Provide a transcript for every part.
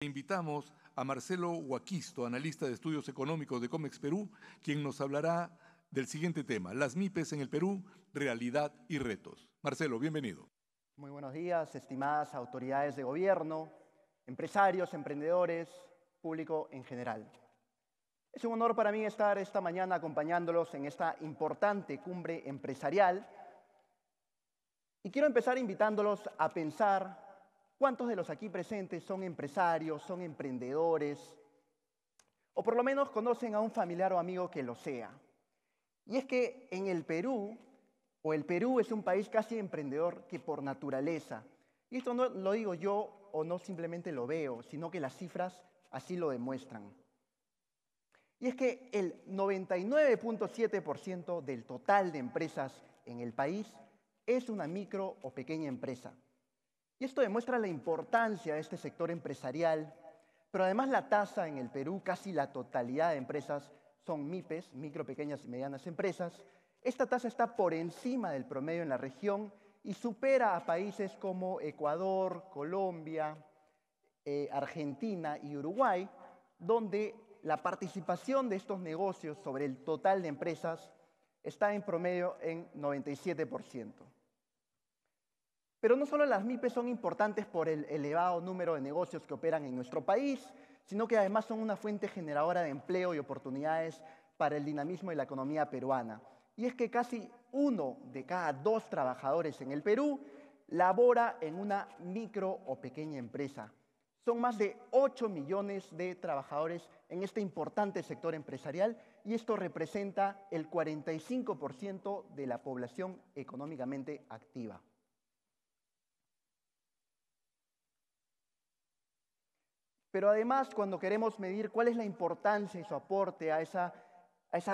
Invitamos a Marcelo Huaquisto, analista de estudios económicos de Comex Perú, quien nos hablará del siguiente tema: las MIPES en el Perú, realidad y retos. Marcelo, bienvenido. Muy buenos días, estimadas autoridades de gobierno, empresarios, emprendedores, público en general. Es un honor para mí estar esta mañana acompañándolos en esta importante cumbre empresarial y quiero empezar invitándolos a pensar cuántos de los aquí presentes son empresarios, son emprendedores o por lo menos conocen a un familiar o amigo que lo sea. Y es que en el Perú es un país casi emprendedor que por naturaleza. Y esto no lo digo yo o no simplemente lo veo, sino que las cifras así lo demuestran. Y es que el 99.7% del total de empresas en el país es una micro o pequeña empresa. Y esto demuestra la importancia de este sector empresarial, pero además la tasa en el Perú, casi la totalidad de empresas son MIPES, micro, pequeñas y medianas empresas. Esta tasa está por encima del promedio en la región y supera a países como Ecuador, Colombia, Argentina y Uruguay, donde la participación de estos negocios sobre el total de empresas está en promedio en 97%. Pero no solo las MIPES son importantes por el elevado número de negocios que operan en nuestro país, sino que además son una fuente generadora de empleo y oportunidades para el dinamismo de la economía peruana. Y es que casi 1 de cada 2 trabajadores en el Perú labora en una micro o pequeña empresa. Son más de 8 millones de trabajadores en este importante sector empresarial y esto representa el 45% de la población económicamente activa. Pero además, cuando queremos medir cuál es la importancia y su aporte a esa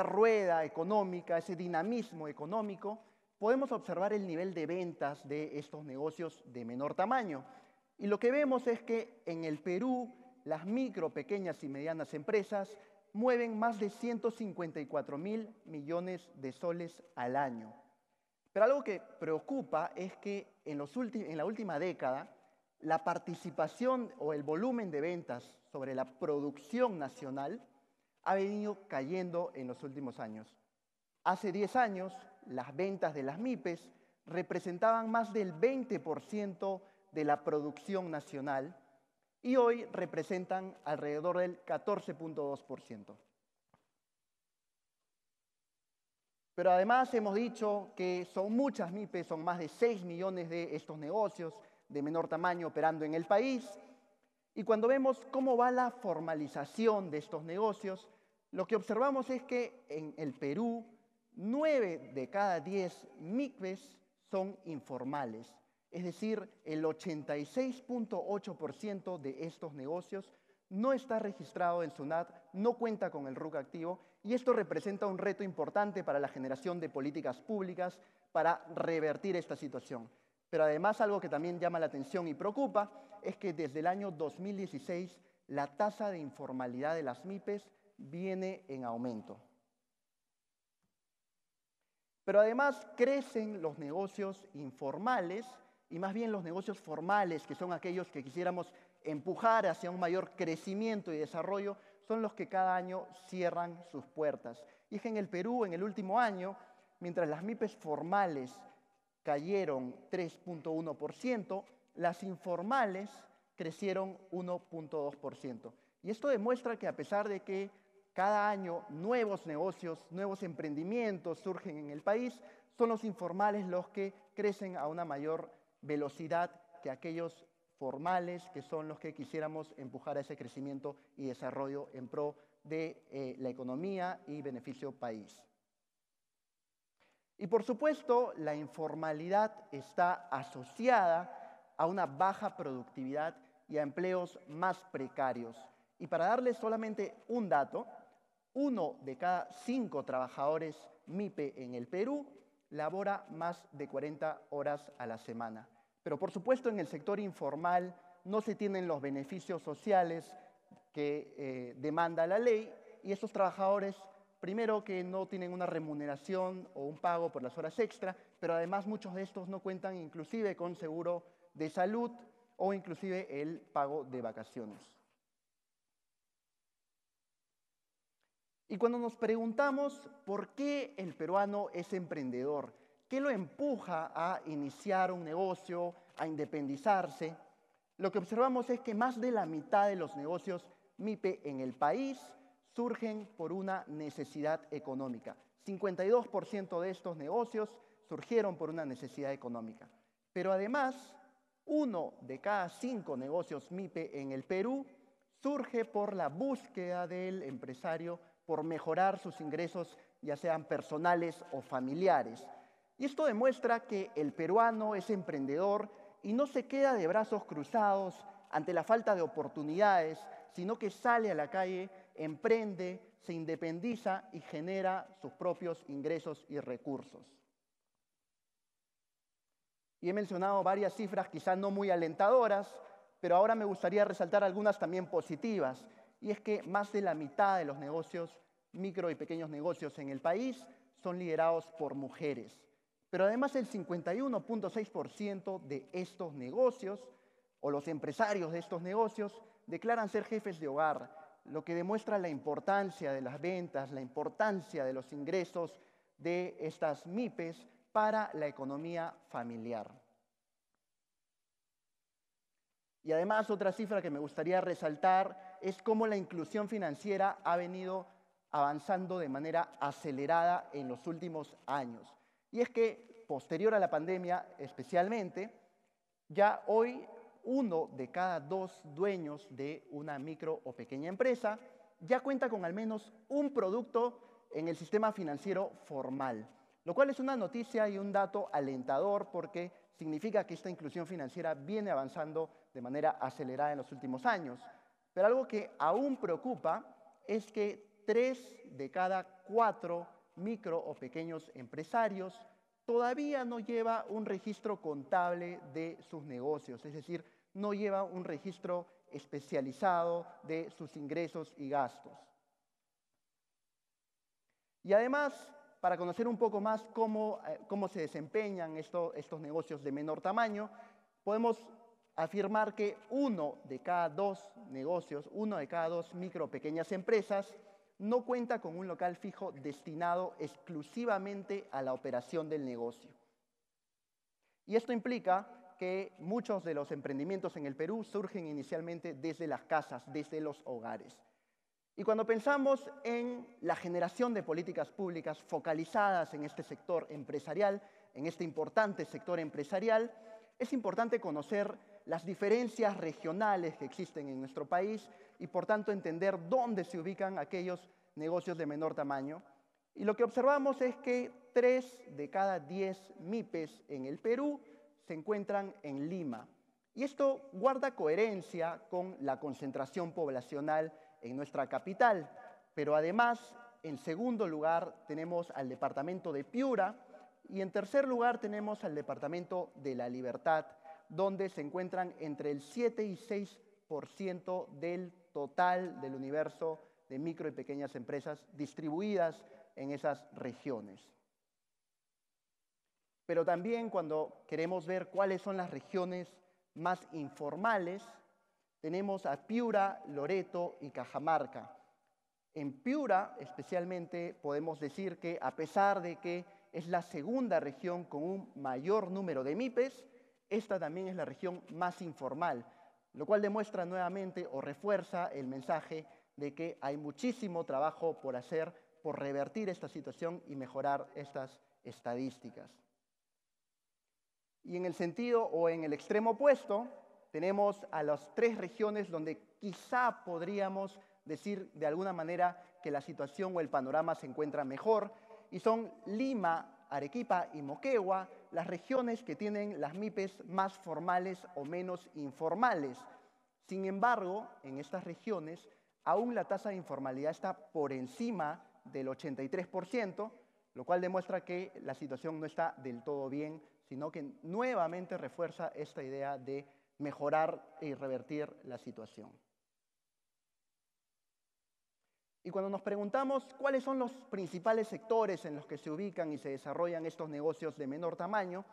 rueda económica, a ese dinamismo económico, podemos observar el nivel de ventas de estos negocios de menor tamaño. Y lo que vemos es que en el Perú, las micro, pequeñas y medianas empresas mueven más de 154.000 millones de soles al año. Pero algo que preocupa es que en la última década, la participación o el volumen de ventas sobre la producción nacional ha venido cayendo en los últimos años. Hace 10 años, las ventas de las MIPES representaban más del 20% de la producción nacional y hoy representan alrededor del 14.2%. Pero además hemos dicho que son muchas MIPES, son más de 6 millones de estos negocios de menor tamaño operando en el país. Y cuando vemos cómo va la formalización de estos negocios, lo que observamos es que en el Perú, 9 de cada 10 MIPES son informales. Es decir, el 86.8% de estos negocios no está registrado en SUNAT, no cuenta con el RUC activo y esto representa un reto importante para la generación de políticas públicas para revertir esta situación. Pero además algo que también llama la atención y preocupa es que desde el año 2016 la tasa de informalidad de las MIPES viene en aumento. Pero además crecen los negocios informales y más bien los negocios formales, que son aquellos que quisiéramos empujar hacia un mayor crecimiento y desarrollo, son los que cada año cierran sus puertas. Y es que en el Perú, en el último año, mientras las MIPES formales cayeron 3.1%, las informales crecieron 1.2%. Y esto demuestra que a pesar de que cada año nuevos negocios, nuevos emprendimientos surgen en el país, son los informales los que crecen a una mayor velocidad que aquellos formales, que son los que quisiéramos empujar a ese crecimiento y desarrollo en pro de la economía y beneficio país. Y por supuesto, la informalidad está asociada a una baja productividad y a empleos más precarios. Y para darles solamente un dato, 1 de cada 5 trabajadores MIPE en el Perú labora más de 40 horas a la semana. Pero por supuesto en el sector informal no se tienen los beneficios sociales que demanda la ley y estos trabajadores, primero que no tienen una remuneración o un pago por las horas extra, pero además muchos de estos no cuentan inclusive con seguro de salud o inclusive el pago de vacaciones. Y cuando nos preguntamos por qué el peruano es emprendedor, qué lo empuja a iniciar un negocio, a independizarse, lo que observamos es que más de la mitad de los negocios MIPE en el país surgen por una necesidad económica. 52% de estos negocios surgieron por una necesidad económica. Pero además, 1 de cada 5 negocios MIPE en el Perú surge por la búsqueda del empresario por mejorar sus ingresos, ya sean personales o familiares. Y esto demuestra que el peruano es emprendedor y no se queda de brazos cruzados ante la falta de oportunidades, sino que sale a la calle, emprende, se independiza y genera sus propios ingresos y recursos. Y he mencionado varias cifras quizás no muy alentadoras, pero ahora me gustaría resaltar algunas también positivas. Y es que más de la mitad de los negocios, micro y pequeños negocios en el país, son liderados por mujeres. Pero además el 51.6% de estos negocios, o los empresarios de estos negocios, declaran ser jefes de hogar, lo que demuestra la importancia de las ventas, la importancia de los ingresos de estas MIPES para la economía familiar. Y además, otra cifra que me gustaría resaltar es cómo la inclusión financiera ha venido avanzando de manera acelerada en los últimos años. Y es que, posterior a la pandemia especialmente, ya hoy 1 de cada 2 dueños de una micro o pequeña empresa ya cuenta con al menos un producto en el sistema financiero formal, lo cual es una noticia y un dato alentador porque significa que esta inclusión financiera viene avanzando de manera acelerada en los últimos años. Pero algo que aún preocupa es que 3 de cada 4 micro o pequeños empresarios todavía no lleva un registro contable de sus negocios, es decir, no lleva un registro especializado de sus ingresos y gastos. Y además, para conocer un poco más cómo se desempeñan estos negocios de menor tamaño, podemos afirmar que 1 de cada 2 negocios, 1 de cada 2 micro o pequeñas empresas, no cuenta con un local fijo destinado exclusivamente a la operación del negocio. Y esto implica que muchos de los emprendimientos en el Perú surgen inicialmente desde las casas, desde los hogares. Y cuando pensamos en la generación de políticas públicas focalizadas en este sector empresarial, en este importante sector empresarial, es importante conocer las diferencias regionales que existen en nuestro país y por tanto entender dónde se ubican aquellos negocios de menor tamaño. Y lo que observamos es que 3 de cada 10 MIPES en el Perú se encuentran en Lima. Y esto guarda coherencia con la concentración poblacional en nuestra capital. Pero además, en segundo lugar, tenemos al departamento de Piura y en tercer lugar tenemos al departamento de La Libertad, donde se encuentran entre el 7 y 6% del total del universo de micro y pequeñas empresas distribuidas en esas regiones. Pero también cuando queremos ver cuáles son las regiones más informales, tenemos a Piura, Loreto y Cajamarca. En Piura, especialmente, podemos decir que a pesar de que es la segunda región con un mayor número de MIPES, esta también es la región más informal, lo cual demuestra nuevamente o refuerza el mensaje de que hay muchísimo trabajo por hacer por revertir esta situación y mejorar estas estadísticas. Y en el sentido o en el extremo opuesto, tenemos a las 3 regiones donde quizá podríamos decir de alguna manera que la situación o el panorama se encuentra mejor, y son Lima, Arequipa y Moquegua, las regiones que tienen las MIPES más formales o menos informales. Sin embargo, en estas regiones, aún la tasa de informalidad está por encima del 83%, lo cual demuestra que la situación no está del todo bien, sino que nuevamente refuerza esta idea de mejorar y revertir la situación. Y cuando nos preguntamos cuáles son los principales sectores en los que se ubican y se desarrollan estos negocios de menor tamaño,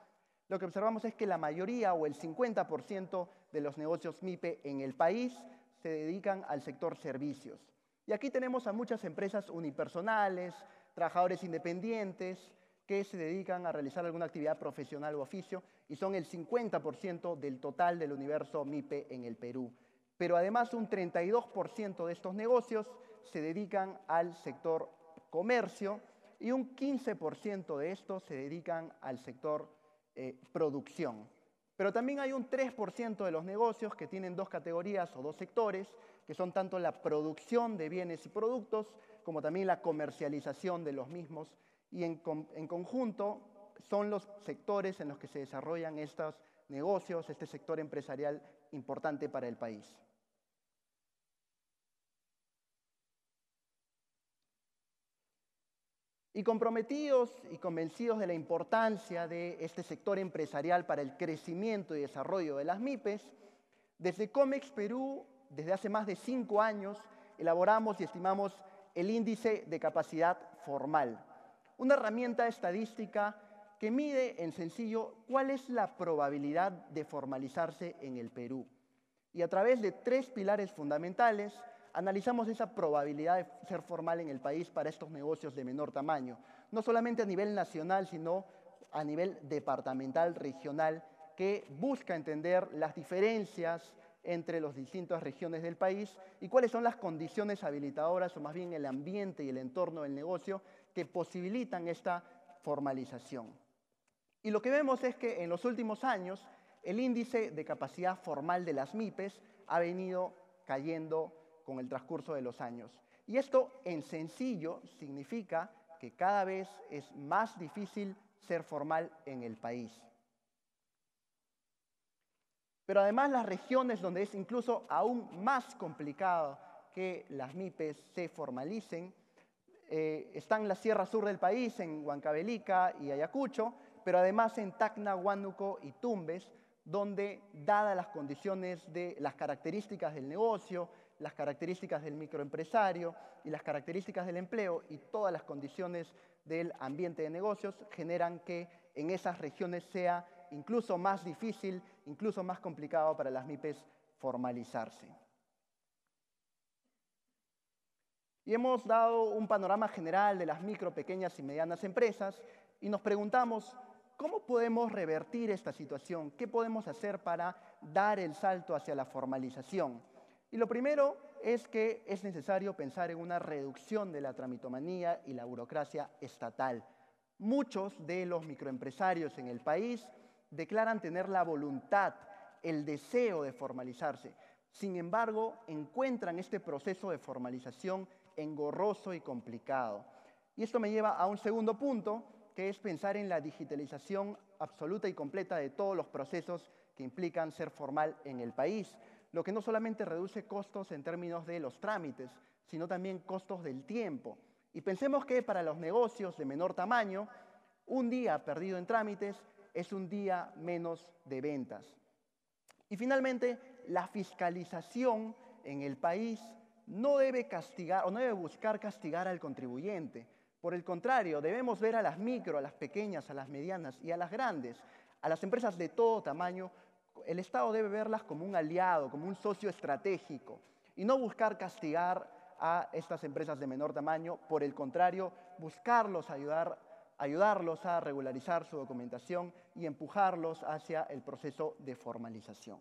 lo que observamos es que la mayoría o el 50% de los negocios MIPE en el país se dedican al sector servicios. Y aquí tenemos a muchas empresas unipersonales, trabajadores independientes, que se dedican a realizar alguna actividad profesional o oficio y son el 50% del total del universo MIPE en el Perú. Pero además un 32% de estos negocios se dedican al sector comercio y un 15% de estos se dedican al sector producción. Pero también hay un 3% de los negocios que tienen dos categorías o dos sectores, que son tanto la producción de bienes y productos como también la comercialización de los mismos. Y en conjunto son los sectores en los que se desarrollan estos negocios, este sector empresarial importante para el país. Y comprometidos y convencidos de la importancia de este sector empresarial para el crecimiento y desarrollo de las MIPES, desde COMEX Perú, desde hace más de 5 años, elaboramos y estimamos el índice de capacidad formal, una herramienta estadística que mide en sencillo cuál es la probabilidad de formalizarse en el Perú. Y a través de 3 pilares fundamentales, analizamos esa probabilidad de ser formal en el país para estos negocios de menor tamaño, no solamente a nivel nacional, sino a nivel departamental, regional, que busca entender las diferencias entre las distintas regiones del país y cuáles son las condiciones habilitadoras, o más bien el ambiente y el entorno del negocio, que posibilitan esta formalización. Y lo que vemos es que en los últimos años el índice de capacidad formal de las MIPES ha venido cayendo con el transcurso de los años. Y esto en sencillo significa que cada vez es más difícil ser formal en el país. Pero además las regiones donde es incluso aún más complicado que las MIPES se formalicen, están en la Sierra Sur del país, en Huancavelica y Ayacucho, pero además en Tacna, Huánuco y Tumbes, donde, dadas las condiciones de las características del negocio, las características del microempresario y las características del empleo y todas las condiciones del ambiente de negocios, generan que en esas regiones sea incluso más difícil, incluso más complicado para las MIPES formalizarse. Y hemos dado un panorama general de las micro, pequeñas y medianas empresas y nos preguntamos, ¿cómo podemos revertir esta situación? ¿Qué podemos hacer para dar el salto hacia la formalización? Y lo primero es que es necesario pensar en una reducción de la tramitomanía y la burocracia estatal. Muchos de los microempresarios en el país declaran tener la voluntad, el deseo de formalizarse. Sin embargo, encuentran este proceso de formalización engorroso y complicado. Y esto me lleva a un segundo punto, que es pensar en la digitalización absoluta y completa de todos los procesos que implican ser formal en el país, lo que no solamente reduce costos en términos de los trámites, sino también costos del tiempo. Y pensemos que para los negocios de menor tamaño, un día perdido en trámites es un día menos de ventas. Y finalmente, la fiscalización en el país no debe castigar o no debe buscar castigar al contribuyente. Por el contrario, debemos ver a las micro, a las pequeñas, a las medianas y a las grandes, a las empresas de todo tamaño. El Estado debe verlas como un aliado, como un socio estratégico y no buscar castigar a estas empresas de menor tamaño. Por el contrario, buscarlos ayudarlos a regularizar su documentación y empujarlos hacia el proceso de formalización.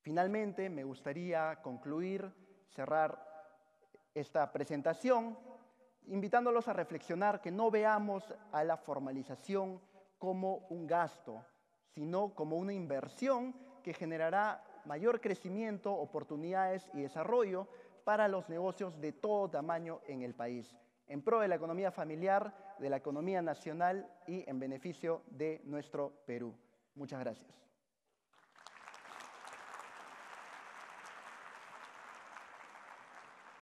Finalmente, me gustaría cerrar esta presentación, invitándolos a reflexionar que no veamos a la formalización como un gasto, sino como una inversión que generará mayor crecimiento, oportunidades y desarrollo para los negocios de todo tamaño en el país, en pro de la economía familiar, de la economía nacional y en beneficio de nuestro Perú. Muchas gracias.